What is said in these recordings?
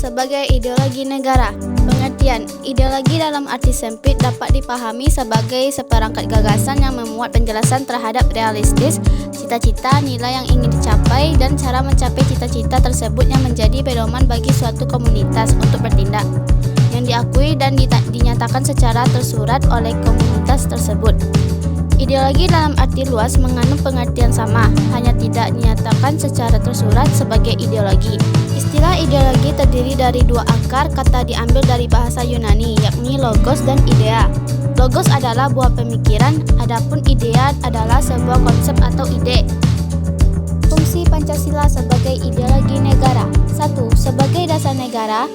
sebagai ideologi negara. Pengertian, ideologi dalam arti sempit dapat dipahami sebagai seperangkat gagasan yang memuat penjelasan terhadap realistis, cita-cita, nilai yang ingin dicapai, dan cara mencapai cita-cita tersebut yang menjadi pedoman bagi suatu komunitas untuk bertindak, yang diakui dan dinyatakan secara tersurat oleh komunitas tersebut. Ideologi dalam arti luas mengandung pengertian sama, hanya tidak dinyatakan secara tersurat sebagai ideologi. Istilah ideologi terdiri dari dua akar kata diambil dari bahasa Yunani, yakni logos dan idea. Logos adalah buah pemikiran, adapun idea adalah sebuah konsep atau ide. Fungsi Pancasila sebagai ideologi negara. 1. Sebagai dasar negara,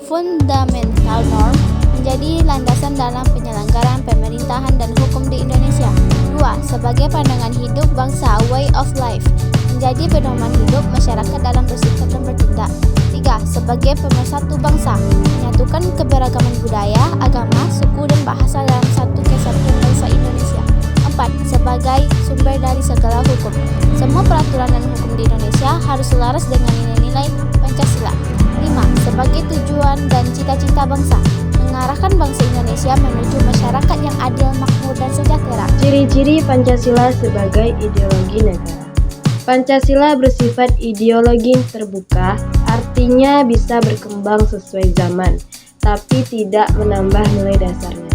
fundamental norm, menjadi landasan dalam penyelenggaraan pemerintahan dan hukum di Indonesia. 2. Sebagai pandangan hidup bangsa, way of life, menjadi pedoman hidup masyarakat dalam bersikap dan bertindak. 3. Sebagai pemersatu bangsa, menyatukan keberagaman budaya, agama, suku, dan bahasa dalam satu kesatuan bangsa Indonesia. 4. Sebagai sumber dari segala hukum, semua peraturan dan hukum di Indonesia harus selaras dengan nilai-nilai Pancasila. 5. Sebagai tujuan dan cita-cita bangsa, mengarahkan bangsa Indonesia menuju masyarakat yang adil, makmur, dan sejahtera. Ciri-ciri Pancasila sebagai ideologi negara. Pancasila bersifat ideologi terbuka, artinya bisa berkembang sesuai zaman, tapi tidak menambah nilai dasarnya.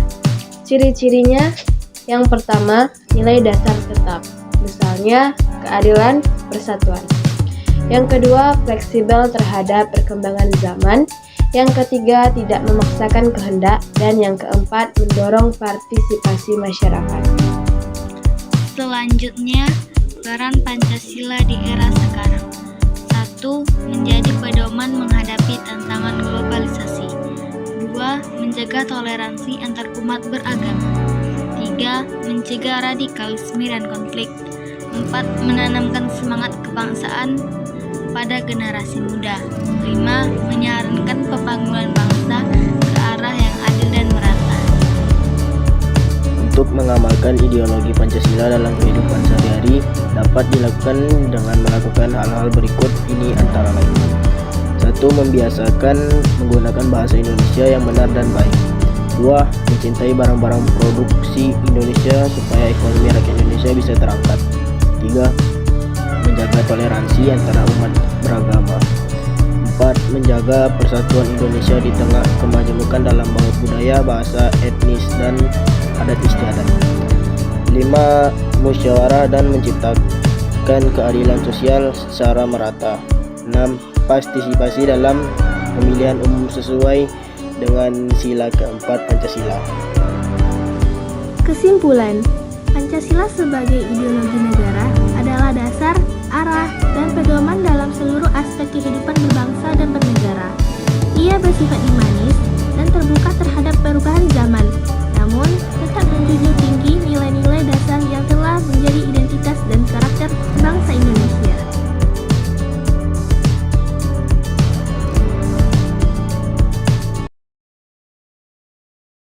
Ciri-cirinya, yang pertama, nilai dasar tetap, misalnya keadilan, persatuan. Yang kedua, fleksibel terhadap perkembangan zaman. Yang ketiga, tidak memaksakan kehendak. Dan yang keempat, mendorong partisipasi masyarakat. Selanjutnya, peran Pancasila di era sekarang. 1. Menjadi pedoman menghadapi tantangan globalisasi. 2. Menjaga toleransi antar umat beragama. 3. Mencegah radikalisme dan konflik. 4. Menanamkan semangat kebangsaan pada generasi muda. 5. Menyarankan pembangunan bangsa ke arah yang adil dan merata. Untuk mengamalkan ideologi Pancasila dalam kehidupan sehari-hari dapat dilakukan dengan melakukan hal-hal berikut ini antara lain. 1. Membiasakan menggunakan bahasa Indonesia yang benar dan baik. 2. Mencintai barang-barang produksi Indonesia supaya ekonomi rakyat Indonesia bisa terangkat. 3. Menjaga toleransi antara umat beragama. 4. Menjaga persatuan Indonesia di tengah kemajemukan dalam baut budaya, bahasa, etnis, dan adat istiadat. 5. Musyawarah dan menciptakan keadilan sosial secara merata. 6. Partisipasi dalam pemilihan umum sesuai dengan sila keempat Pancasila. Kesimpulan, Pancasila sebagai ideologi negara adalah dasar, arah, dan pedoman dalam seluruh aspek kehidupan berbangsa dan bernegara. Ia bersifat humanis dan terbuka terhadap perubahan zaman,